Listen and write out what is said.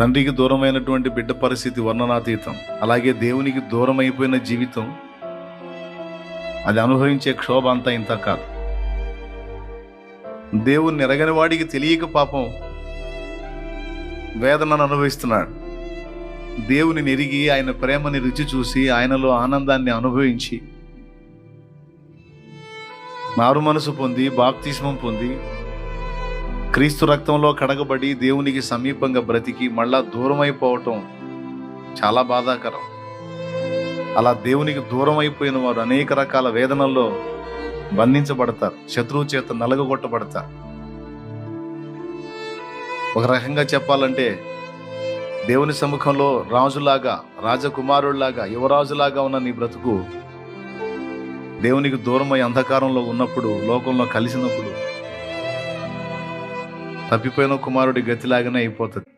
తండ్రికి దూరమైనటువంటి బిడ్డ పరిస్థితి వర్ణనాతీతం. అలాగే దేవునికి దూరం అయిపోయిన జీవితం, అది అనుభవించే క్షోభ అంతా ఇంత కాదు. దేవుణ్ణి ఎరగని వాడికి తెలియక పాపం వేదనను అనుభవిస్తున్నాడు. దేవుని ఎరిగి ఆయన ప్రేమని రుచి చూసి ఆయనలో ఆనందాన్ని అనుభవించి మారు మనసు పొంది బాప్తిస్మం పొంది క్రీస్తు రక్తంలో కడగబడి దేవునికి సమీపంగా బ్రతికి మళ్ళా దూరం అయిపోవటం చాలా బాధాకరం. అలా దేవునికి దూరం అయిపోయిన వారు అనేక రకాల వేదనల్లో బంధించబడతారు, శత్రువు చేత నలగగొట్టబడతారు. ఒక రకంగా చెప్పాలంటే దేవుని సముఖంలో రాజులాగా, రాజకుమారుడిలాగా, యువరాజులాగా ఉన్న నీ బ్రతుకు దేవునికి దూరమై అంధకారంలో ఉన్నప్పుడు, లోకంలో కలిసినప్పుడు తప్పిపోయిన కుమారుడి గతిలాగానే అయిపోతుంది.